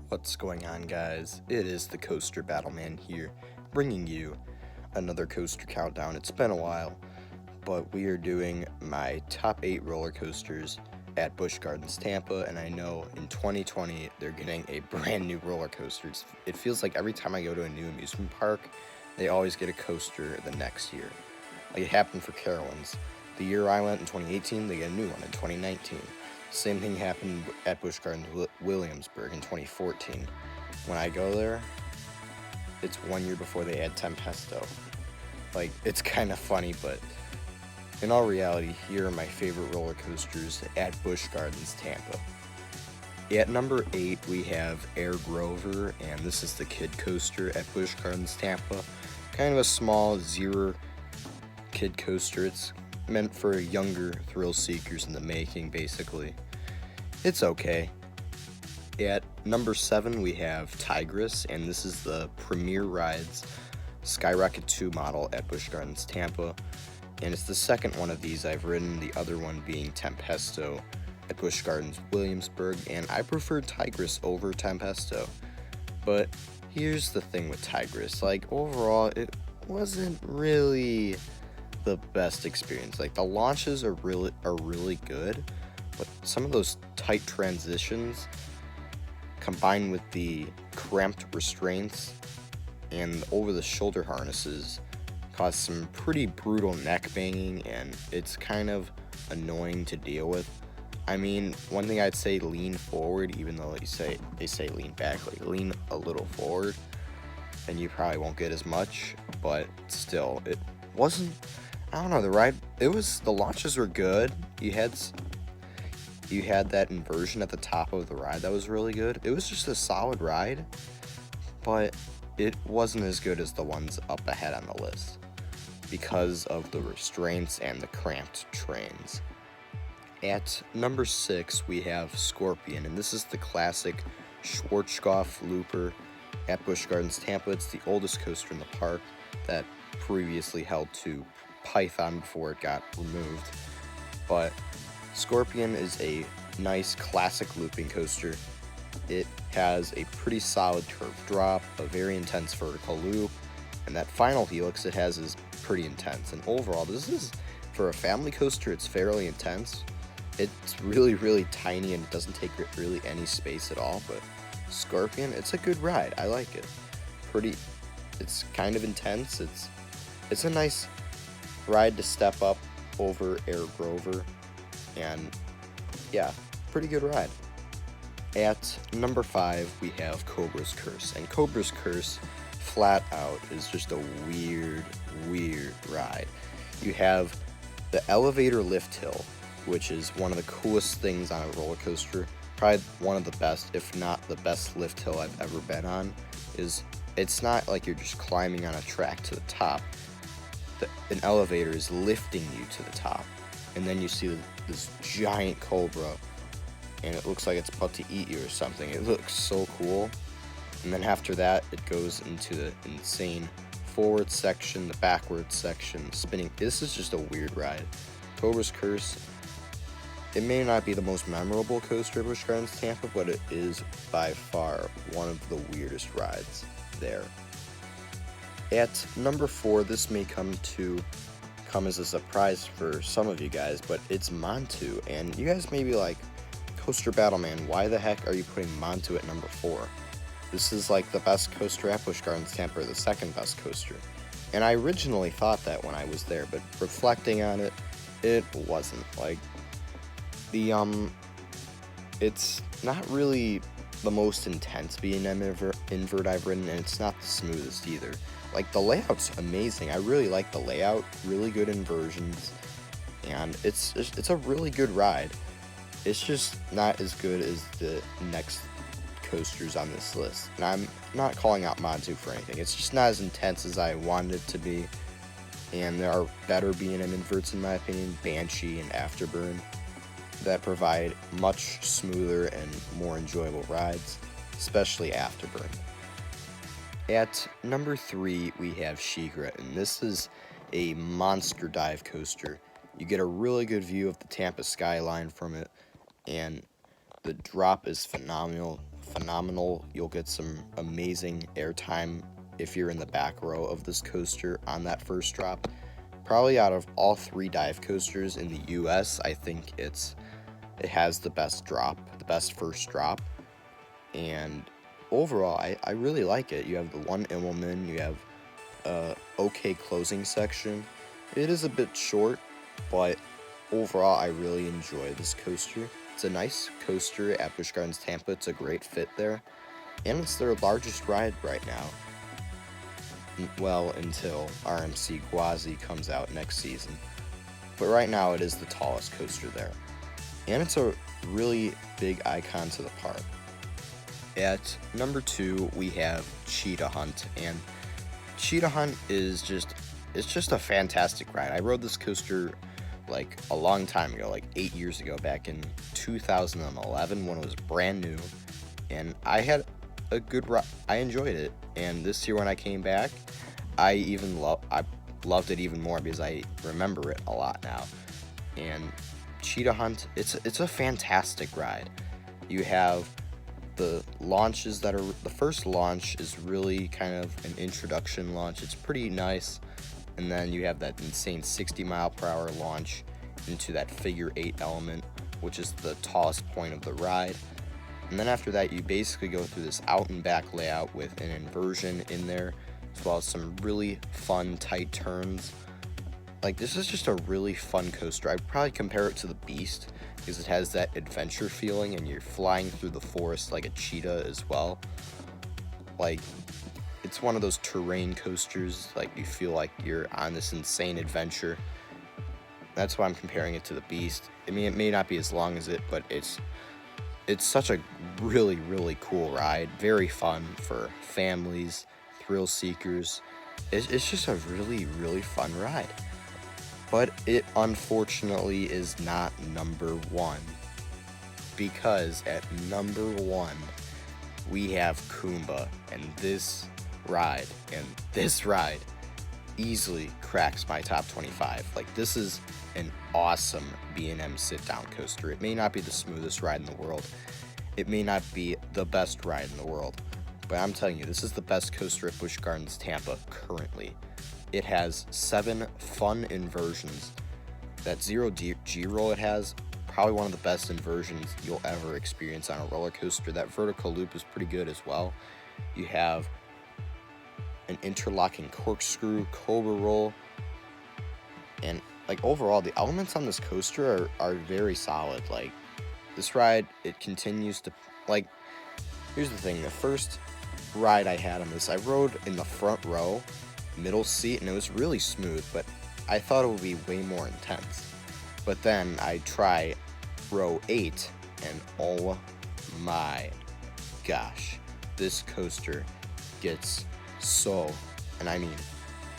What's going on, guys? It is the Coaster Battleman here, bringing you another coaster countdown. It's been a while, but we are doing my top 8 roller coasters at Busch Gardens, Tampa, and I know in 2020 they're getting a brand new roller coaster. It feels like every time I go to a new amusement park, they always get a coaster the next year. Like it happened for Carowinds. The year I went in 2018, they get a new one in 2019. Same thing happened at Busch Gardens Williamsburg in 2014. When I go there, it's 1 year before they add Tempesto. Like, it's kind of funny, but in all reality, here are my favorite roller coasters at Busch Gardens, Tampa. At number 8, we have Air Grover, and this is the kid coaster at Busch Gardens, Tampa. Kind of a small, zero kid coaster. It's meant for younger thrill seekers in the making, basically. It's okay. At number 7, we have Tigress, and this is the Premier Rides Skyrocket 2 model at Busch Gardens, Tampa. And it's the second one of these I've ridden, the other one being Tempesto at Busch Gardens Williamsburg, and I prefer Tigress over Tempesto. But here's the thing with Tigress, like overall it wasn't really the best experience. Like the launches are really good, but some of those tight transitions combined with the cramped restraints and over the shoulder harnesses cause some pretty brutal neck banging, and it's kind of annoying to deal with. I mean, one thing I'd say, lean forward, even though they say lean back, like lean a little forward and you probably won't get as much, but still it wasn't, I don't know, the launches were good. You had that inversion at the top of the ride that was really good. It was just a solid ride, but it wasn't as good as the ones up ahead on the list because of the restraints and the cramped trains. At number 6, we have Scorpion, and this is the classic Schwarzkopf looper at Busch Gardens, Tampa. It's the oldest coaster in the park that previously held to Python before it got removed. But Scorpion is a nice classic looping coaster. It has a pretty solid curved drop, a very intense vertical loop, and that final helix it has is pretty intense. And overall, this is, for a family coaster, it's fairly intense. It's really tiny and it doesn't take really any space at all, but Scorpion, it's a good ride. I like it. It's kind of intense. It's a nice ride to step up over Air Grover, and yeah, pretty good ride. At number 5, we have Cobra's Curse, and Cobra's Curse flat out is just a weird ride. You have the elevator lift hill, which is one of the coolest things on a roller coaster. Probably one of the best, if not the best lift hill I've ever been on. It's not like you're just climbing on a track to the top. An elevator is lifting you to the top, and then you see this giant cobra, and it looks like it's about to eat you or something. It looks so cool. And then after that, it goes into the insane forward section, the backwards section, spinning. This is just a weird ride. Cobra's Curse, it may not be the most memorable coaster at Busch Gardens, Tampa, but it is by far one of the weirdest rides there. At number 4, this may come as a surprise for some of you guys, but it's Montu, and you guys may be like, Coaster Battleman, why the heck are you putting Montu at number 4? This is like the best coaster at Busch Gardens, Tampa, or the second best coaster. And I originally thought that when I was there, but reflecting on it, it wasn't. Like, it's not really the most intense B&M invert I've ridden, and it's not the smoothest either. Like, the layout's amazing. I really like the layout, really good inversions, and it's a really good ride. It's just not as good as the next coasters on this list. And I'm not calling out Montu for anything. It's just not as intense as I wanted it to be, and there are better B&M inverts in my opinion, Banshee and Afterburn, that provide much smoother and more enjoyable rides, especially Afterburn. At number 3, we have Sheikra, and this is a monster dive coaster. You get a really good view of the Tampa skyline from it, and the drop is phenomenal. phenomenal. You'll get some amazing airtime if you're in the back row of this coaster on that first drop. Probably out of all 3 dive coasters in the US, I think it has the best drop, the best first drop. And overall, I really like it. You have the one Immelman, you have a okay closing section. It is a bit short, but overall, I really enjoy this coaster. It's a nice coaster at Busch Gardens Tampa. It's a great fit there, and it's their largest ride right now. Well, until RMC Gwazi comes out next season. But right now, it is the tallest coaster there. And it's a really big icon to the park. At number 2, we have Cheetah Hunt, and Cheetah Hunt is just a fantastic ride. I rode this coaster like a long time ago, like 8 years ago, back in 2011 when it was brand new, and I had a good ride. I enjoyed it, and this year when I came back, I loved it even more because I remember it a lot now. And Cheetah Hunt, it's a fantastic ride. You have the launches the first launch is really kind of an introduction launch. It's pretty nice. And then you have that insane 60-mile-per-hour launch into that figure 8 element, which is the tallest point of the ride. And then after that, you basically go through this out and back layout with an inversion in there, as well as some really fun tight turns. Like, this is just a really fun coaster. I'd probably compare it to the Beast because it has that adventure feeling and you're flying through the forest like a cheetah as well. Like, it's one of those terrain coasters, like you feel like you're on this insane adventure. That's why I'm comparing it to the Beast. I mean, it may not be as long as it, but it's such a really, really cool ride. Very fun for families, thrill seekers. It's just a really, really fun ride. But it unfortunately is not number 1. Because at number 1, we have Kumba, and this ride easily cracks my top 25. Like, this is an awesome B&M sit-down coaster. It may not be the smoothest ride in the world. It may not be the best ride in the world. But I'm telling you, this is the best coaster at Busch Gardens Tampa currently. It has 7 fun inversions. That 0 G-roll it has, probably one of the best inversions you'll ever experience on a roller coaster. That vertical loop is pretty good as well. You have an interlocking corkscrew, cobra roll, and like overall, the elements on this coaster are very solid. Like, this ride, it continues to, like, here's the thing, the first ride I had on this, I rode in the front row, middle seat, and it was really smooth, but I thought it would be way more intense. But then I try row 8, and oh my gosh, this coaster gets so, and I mean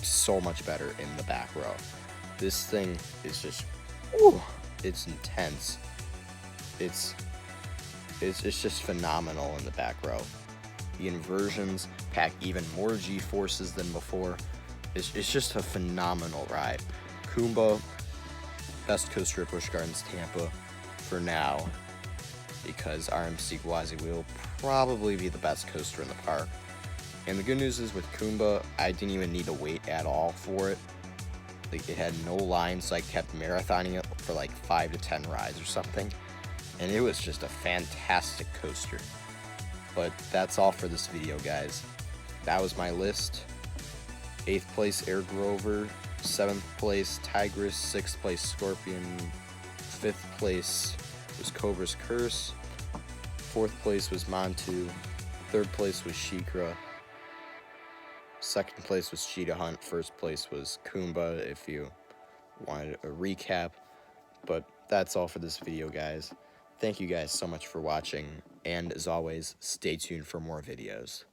so much better in the back row. This thing is just, whew, it's intense. It's just phenomenal in the back row. The inversions pack even more G-forces than before. It's just a phenomenal ride. Kumba, best coaster at Busch Gardens Tampa for now, because RMC Gwazi will probably be the best coaster in the park. And the good news is with Kumba, I didn't even need to wait at all for it. Like, it had no line, so I kept marathoning it for like 5 to 10 rides or something. And it was just a fantastic coaster. But that's all for this video, guys. That was my list. 8th place, Air Grover. 7th place, Tigress. 6th place, Scorpion. 5th place was Cobra's Curse. 4th place was Montu. 3rd place was Shikra. 2nd place was Cheetah Hunt. 1st place was Kumba, if you wanted a recap. But that's all for this video, guys. Thank you guys so much for watching, and as always, stay tuned for more videos.